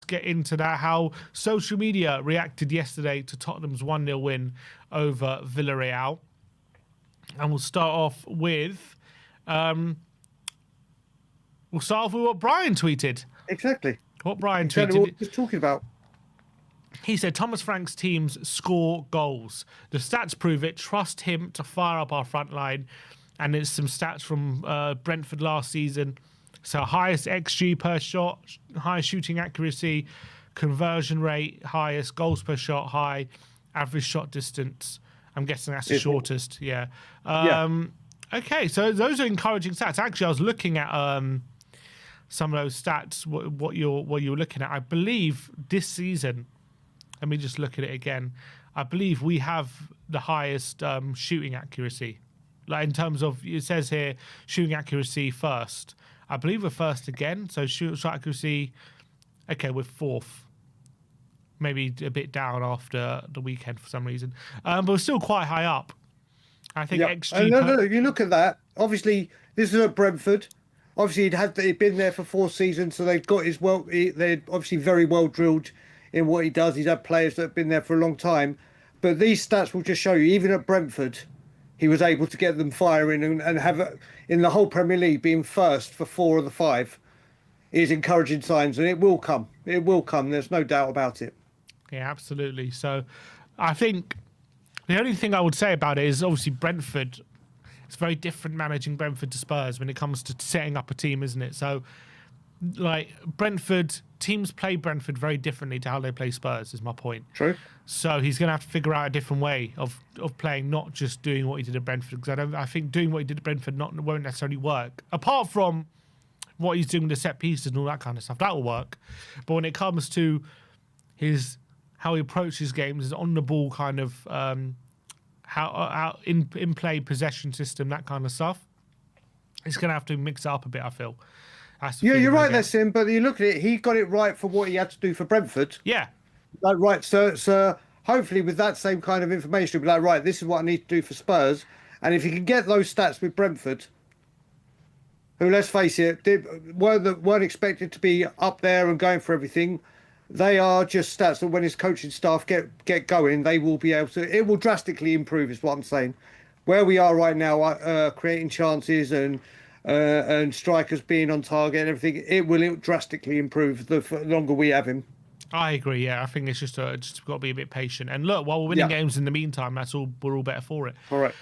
get into that, how social media reacted yesterday to Tottenham's 1-0 win over Villarreal. And we'll start off with what Brian tweeted. Exactly. What Brian Exactly tweeted. what we're talking about. He said, Thomas Frank's teams score goals. The stats prove it. Trust him to fire up our front line. And it's some stats from Brentford last season. So highest XG per shot, highest shooting accuracy, conversion rate, highest goals per shot, high, average shot distance. I'm guessing that's the shortest. Yeah. Okay, so those are encouraging stats. Actually, I was looking at some of those stats, what you were looking at. I believe this season, let me just look at it again. I believe we have the highest shooting accuracy. Like in terms of, it says here, shooting accuracy first. I believe we're first again. So shot accuracy, okay, we're fourth. Maybe a bit down after the weekend for some reason. But we're still quite high up. I think XG... No, you look at that. Obviously, this is at Brentford. Obviously, he'd been there for 4 seasons, so they've got his they're obviously very well drilled in what he does. He's had players that have been there for a long time. But these stats will just show you, even at Brentford, he was able to get them firing and have, in the whole Premier League, being first for 4 of the 5 is encouraging signs, and it will come. It will come. There's no doubt about it. Yeah, absolutely. So I think the only thing I would say about it is obviously Brentford, it's very different managing Brentford to Spurs when it comes to setting up a team, isn't it? So, like, teams play Brentford very differently to how they play Spurs, is my point. True. So he's going to have to figure out a different way of playing, not just doing what he did at Brentford, because I think doing what he did at Brentford won't necessarily work. Apart from what he's doing with the set pieces and all that kind of stuff, that will work. But when it comes to how he approaches games, is on the ball kind of how in play possession system, that kind of stuff, he's going to have to mix it up a bit, I feel. Yeah, you're right there, Sim, but you look at it, he got it right for what he had to do for Brentford. Yeah. Like, right, so hopefully with that same kind of information, he'll be like, right, this is what I need to do for Spurs. And if he can get those stats with Brentford, who, let's face it, weren't expected to be up there and going for everything, they are just stats that when his coaching staff get going, they will be able to, it will drastically improve, is what I'm saying. Where we are right now, creating chances and strikers being on target and everything, it will drastically improve the longer we have him. I agree. Yeah, I think it's just got to be a bit patient. And look, while we're winning games in the meantime, we're all better for it. Correct.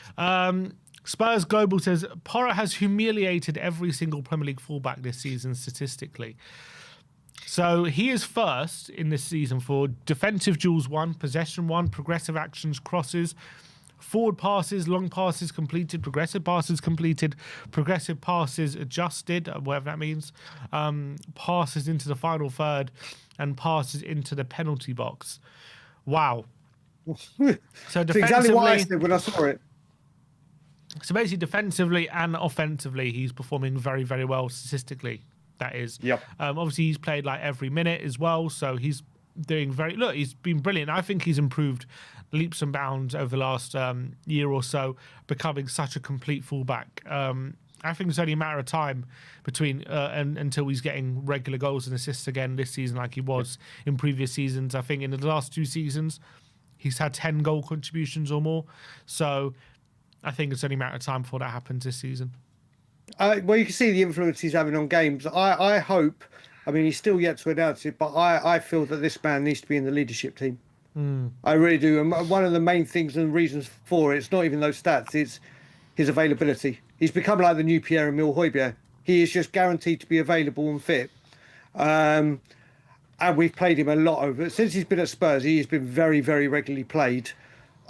Spurs Global says Porro has humiliated every single Premier League fullback this season statistically. So he is first in this season for defensive duels 1, possession 1, progressive actions, crosses, forward passes, long passes completed, progressive passes completed, progressive passes adjusted, whatever that means, passes into the final third, and passes into the penalty box. Wow. So that's exactly what I said when I saw it. So basically, defensively and offensively, he's performing very, very well statistically. That is. Yep. Obviously, he's played like every minute as well, so he's doing he's been brilliant. I think he's improved leaps and bounds over the last year or so, becoming such a complete fullback. I think it's only a matter of time between until he's getting regular goals and assists again this season like he was in previous seasons. I think in the last 2 seasons, he's had 10 goal contributions or more. So I think it's only a matter of time before that happens this season. Well, you can see the influence he's having on games. I hope, I mean, he's still yet to announce it, but I feel that this man needs to be in the leadership team. I really do. And one of the main things and reasons for it's not even those stats, it's his availability. He's become like the new Pierre-Emile Højbjerg. He is just guaranteed to be available and fit. And we've played him a lot since he's been at Spurs. He has been very, very regularly played.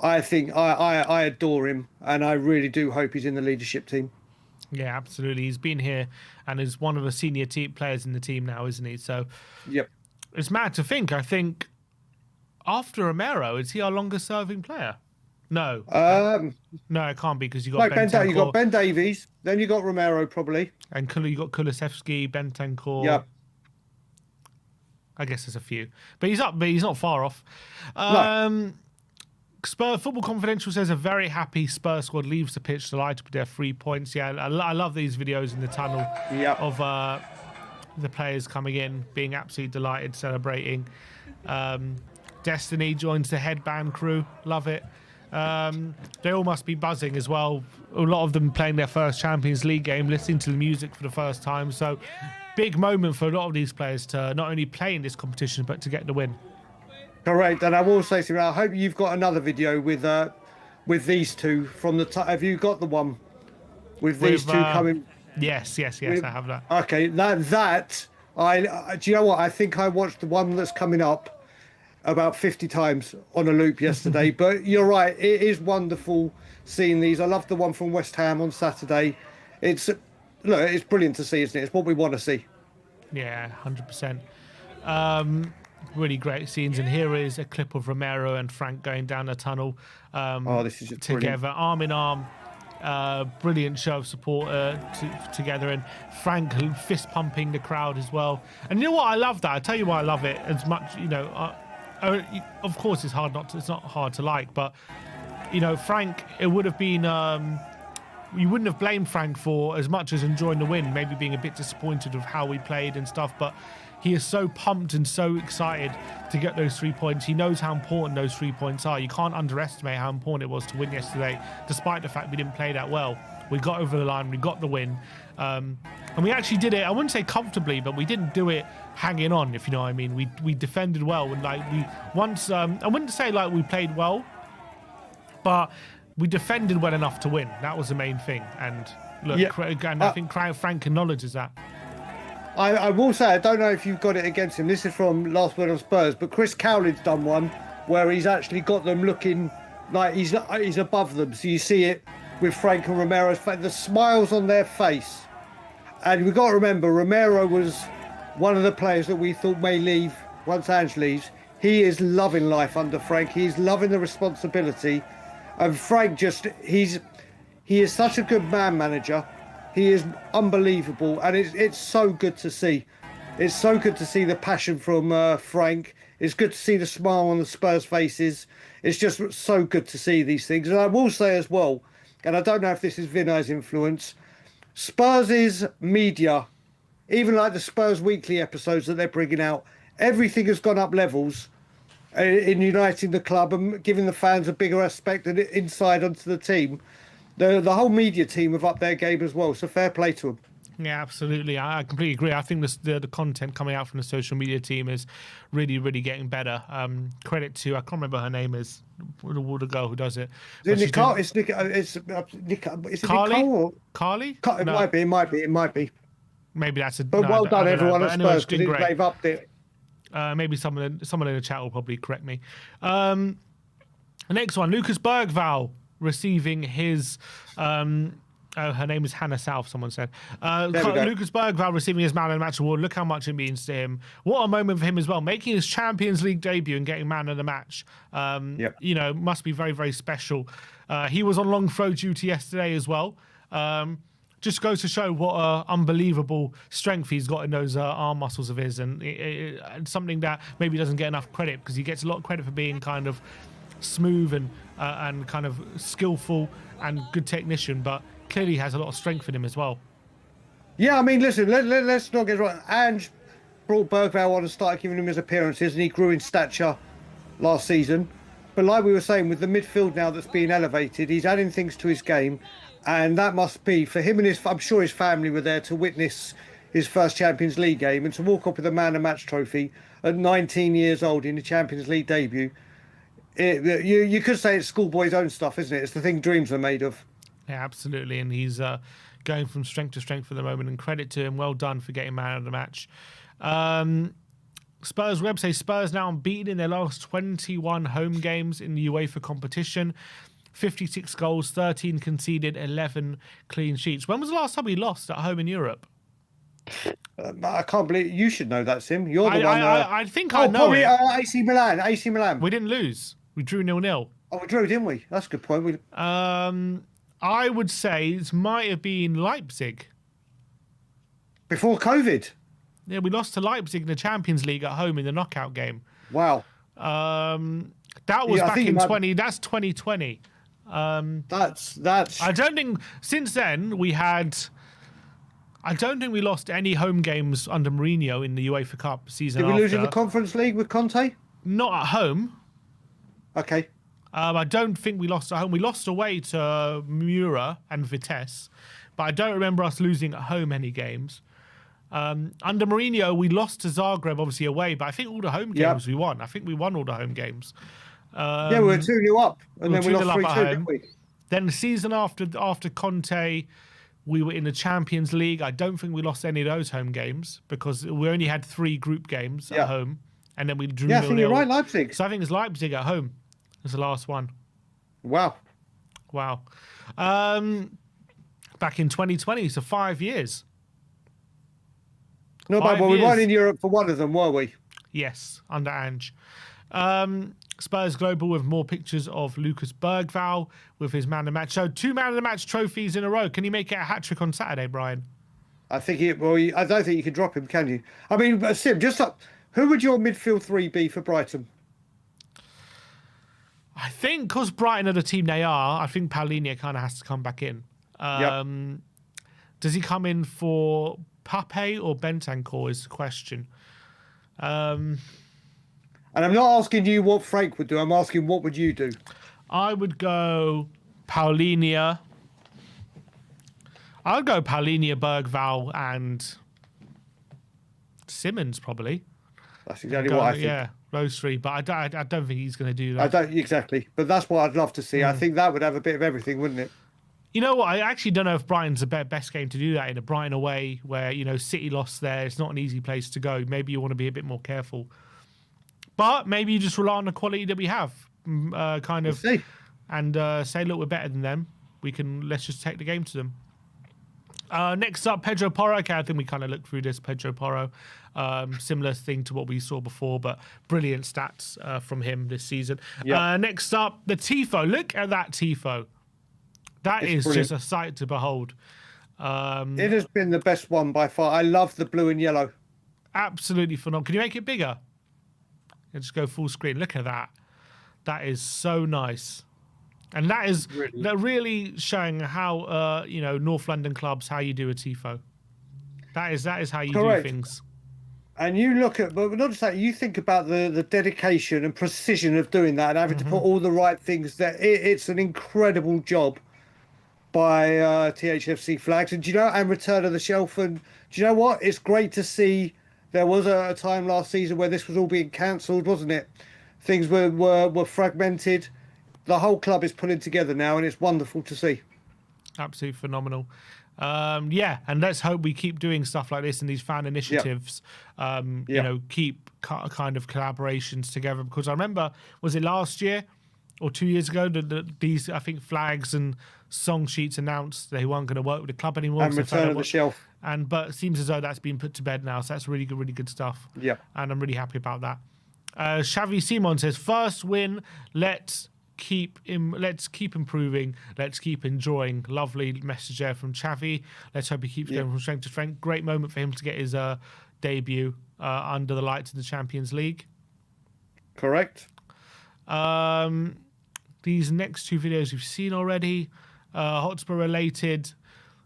I think I adore him, and I really do hope he's in the leadership team. Yeah, absolutely. He's been here and is one of the senior players in the team now, isn't he? So yep. It's mad to think. I think after Romero, is he our longest serving player? No. No, it can't be because you got you got Ben Davies, then you got Romero probably. And you got Kulusevski, Bentancur. Yep. I guess there's a few. But he's up, but he's not far off. No. Spurs Football Confidential says a very happy Spurs squad leaves the pitch delighted with their 3 points. Yeah, I love these videos in the tunnel the players coming in, being absolutely delighted, celebrating. Destiny joins the headband crew. Love it. They all must be buzzing as well. A lot of them playing their first Champions League game, listening to the music for the first time. So big moment for a lot of these players to not only play in this competition, but to get the win. Correct. And I will say something. I hope you've got another video with these two from the. Have you got the one with these two coming? Yes, I have that. Okay, do you know what? I think I watched the one that's coming up about 50 times on a loop yesterday. But you're right, it is wonderful seeing these. I love the one from West Ham on Saturday. It's brilliant to see, isn't it? It's what we want to see. Yeah, 100%. Really great scenes, and here is a clip of Romero and Frank going down the tunnel this is together, brilliant. arm in arm. Brilliant show of support together, and Frank fist pumping the crowd as well. And you know what? I love that. I tell you why I love it as much. Of course, it's not hard to like, but Frank, it would have been. You wouldn't have blamed Frank for as much as enjoying the win, maybe being a bit disappointed of how we played and stuff, but he is so pumped and so excited to get those 3 points. He knows how important those 3 points are. You can't underestimate how important it was to win yesterday, despite the fact we didn't play that well. We got over the line, we got the win, and we actually did it, I wouldn't say comfortably, but we didn't do it hanging on, if you know what I mean. We defended well, and I wouldn't say like we played well, but we defended well enough to win. That was the main thing. And look, and I think Frank acknowledges that. I will say, I don't know if you've got it against him. This is from Last Word on Spurs, but Chris Cowley's done one where he's actually got them looking like he's above them. So you see it with Frank and Romero's face, the smiles on their face. And we've got to remember, Romero was one of the players that we thought may leave once Ange leaves. He is loving life under Frank. He's loving the responsibility. And Frank he is such a good man manager. He is unbelievable, and it's so good to see. It's so good to see the passion from Frank. It's good to see the smile on the Spurs faces. It's just so good to see these things. And I will say as well, and I don't know if this is Vinay's influence, Spurs' media, even like the Spurs Weekly episodes that they're bringing out, everything has gone up levels in uniting the club and giving the fans a bigger respect and inside onto the team. The whole media team have upped their game as well, so fair play to them. Yeah, absolutely. I completely agree. I think the content coming out from the social media team is really, really getting better. Credit to, I can't remember her name is, the girl who does it. Is it Carly? Carly? It might be. Maybe that's it. But well done, everyone at Spurs, because they've upped it. Maybe someone in the chat will probably correct me. The next one, Lucas Bergvall receiving his her name is Hannah South, someone said. Lucas Bergvall receiving his Man of the Match award. Look how much it means to him. What a moment for him as well. Making his Champions League debut and getting Man of the Match. Must be very, very special. He was on long throw duty yesterday as well. Just goes to show what unbelievable strength he's got in those arm muscles of his, and it's something that maybe doesn't get enough credit, because he gets a lot of credit for being kind of smooth and kind of skillful and good technician, but clearly has a lot of strength in him as well. Yeah, I mean, listen, let's not get wrong. Ange brought Bergvall on and started giving him his appearances, and he grew in stature last season. But like we were saying, with the midfield now that's being elevated, he's adding things to his game, and that must be for him and I'm sure his family were there to witness his first Champions League game, and to walk up with a Man of the Match trophy at 19 years old in the Champions League debut. You could say it's schoolboy's own stuff, isn't it? It's the thing dreams are made of. Yeah, absolutely. And he's going from strength to strength for the moment, and credit to him. Well done for getting Man of the Match. Spurs web say Spurs now unbeaten in their last 21 home games in the UEFA competition. 56 goals, 13 conceded, 11 clean sheets. When was the last time we lost at home in Europe? I can't believe you should know that, Sim. You're the one. I think I know it. AC Milan. AC Milan. We didn't lose. We drew 0-0. Oh, we drew, didn't we? That's a good point. I would say it might have been Leipzig. Before COVID? Yeah, we lost to Leipzig in the Champions League at home in the knockout game. Wow. That was back in 2020. That's 2020. That's. I don't think since then we had. I don't think we lost any home games under Mourinho in the UEFA Cup season. Did we lose in the after. Conference League with Conte? Not at home. Okay. I don't think we lost at home. We lost away to Mura and Vitesse, but I don't remember us losing at home any games. Under Mourinho, we lost to Zagreb, obviously away, but I think all the home games we won. I think we won all the home games. Yeah, we were 2-0 up, and then we lost 3-2, didn't we? Then the season after Conte, we were in the Champions League. I don't think we lost any of those home games because we only had 3 group games at home, and then we drew. Yeah, I think you're right, Leipzig. So I think it's Leipzig at home. It's the last one. Wow. Back in 2020, so 5 years. Not bad. Well, we weren't in Europe for one of them, were we? Yes, under Ange. Spurs Global with more pictures of Lucas Bergvall with his man of the match. So 2 man of the match trophies in a row. Can he make it a hat trick on Saturday, Brian? I think I don't think you can drop him, can you? I mean, Sim, who would your midfield 3 be for Brighton? I think because Brighton are the team they are, I think Paulinho kind of has to come back in. Does he come in for Pape or Bentancur is the question. And I'm not asking you what Frank would do. I'm asking what would you do? I would go Paulinho. I would go Paulinho, Bergvall, and Simmons probably. That's exactly what I think. Yeah, those 3. But I don't think he's going to do that. I don't exactly. But that's what I'd love to see. I think that would have a bit of everything, wouldn't it? You know what? I actually don't know if Brighton's the best game to do that in a Brighton away where, City lost there. It's not an easy place to go. Maybe you want to be a bit more careful. But maybe you just rely on the quality that we have, and say, look, we're better than them. Let's just take the game to them. Next up, Pedro Porro. Okay, I think we kind of looked through this. Pedro Porro, similar thing to what we saw before, but brilliant stats from him this season. Yep. Next up, the Tifo. Look at that Tifo. It's brilliant. Just a sight to behold. It has been the best one by far. I love the blue and yellow. Absolutely phenomenal. Can you make it bigger? Just go full screen. Look at that. That is so nice. And that is really showing how, North London clubs, how you do a Tifo. That is how you do things. And you look at, but not just that, you think about the dedication and precision of doing that and having to put all the right things there. It's an incredible job by THFC Flags. And and Return of the Shelf. And do you know what? It's great to see. There was a time last season where this was all being cancelled, wasn't it? Things were fragmented. The whole club is pulling together now, and it's wonderful to see. Absolutely phenomenal. And let's hope we keep doing stuff like this and these fan initiatives. Keep kind of collaborations together. Because I remember, was it last year or 2 years ago that these, I think, Flags and Song Sheets announced they weren't going to work with the club anymore. And Return of the Shelf. But it seems as though that's been put to bed now. So that's really good stuff. Yeah. And I'm really happy about that. Xavi Simon says, first win, let's keep improving, let's keep enjoying. Lovely message there from Xavi. Let's hope he keeps going from strength to strength. Great moment for him to get his debut under the lights of the Champions League. Correct. These next 2 videos we've seen already. Hotspur related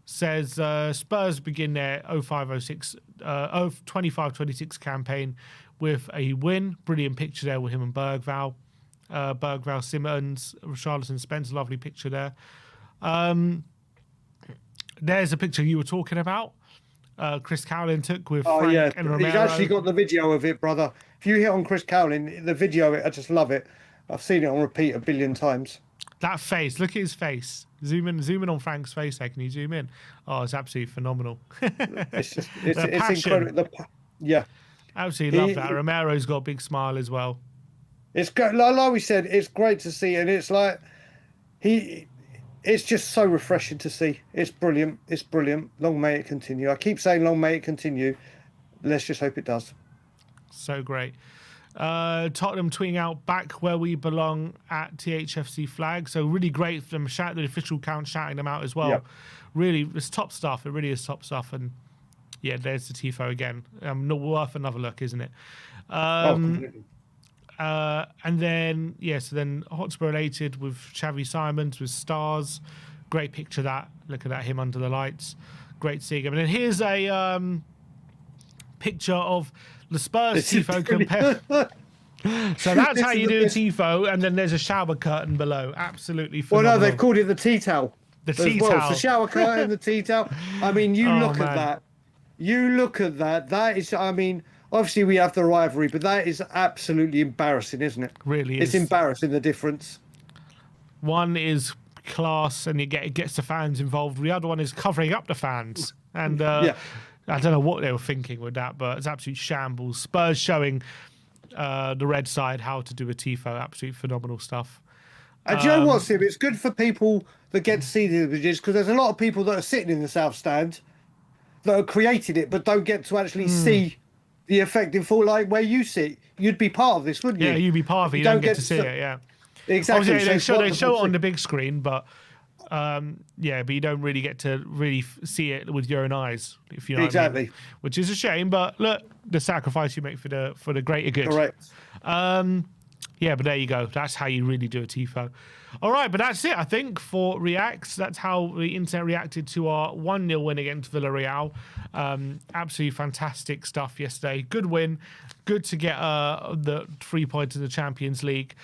says Spurs begin their 25-26 campaign with a win. Brilliant picture there with him and Bergvall. Bergvall, Simmons, Richarlison, Spence, lovely picture there. There's a picture you were talking about. Chris Cowlin took with Frank and Romero. He's actually got the video of it, brother. If you hit on Chris Cowlin, the video of it, I just love it. I've seen it on repeat 1 billion times. That face, look at his face. Zoom in on Frank's face there. Can you zoom in? Oh, it's absolutely phenomenal. It's incredible. Absolutely love that. Romero's got a big smile as well. It's good. Like we said, it's great to see, and it's like it's just so refreshing to see. It's brilliant. It's brilliant. Long may it continue. I keep saying long may it continue. Let's just hope it does. So great. Tottenham tweeting out back where we belong at THFC Flag. So really great for them. Shout the official account shouting them out as well. Yep. Really, it's top stuff. It really is top stuff. And yeah, there's the Tifo again. Not worth another look, isn't it? Completely. And then so then Hotspur related with Xavi Simons with stars. Great picture that. Look at that, him under the lights. great seeing him. And then here's a picture of the Spurs Tifo compare. So that's how you do a Tifo, and then there's a shower curtain below. Absolutely phenomenal. Well, no, they've called it the tea towel. The tea well. towel. It's the shower curtain, the tea towel. I mean, you look at that. You look at that. That is, I mean, obviously we have the rivalry, but that is absolutely embarrassing, isn't it? Really is. It's embarrassing, the difference. One is class, and it gets the fans involved. The other one is covering up the fans. And I don't know what they were thinking with that, but it's absolute shambles. Spurs showing the red side how to do a Tifo. Absolute phenomenal stuff. And do you know what, Sim? It's good for people that get to see the images, because there's a lot of people that are sitting in the South Stand that are creating it but don't get to actually see the effect in full. Like where you sit, you'd be part of this, wouldn't you? Yeah, you'd be part of it. You don't get to see it, yeah. Exactly. Obviously, they show it on the big screen, but but you don't really get to see it with your own eyes, if you know what I mean. Which is a shame, but look, the sacrifice you make for the greater good. Correct. Yeah, but there you go. That's how you really do a Tifo. All right, but that's it, I think, for Reacts. That's how the internet reacted to our 1-0 win against Villarreal. Absolutely fantastic stuff yesterday. Good win. Good to get the 3 points in the Champions League.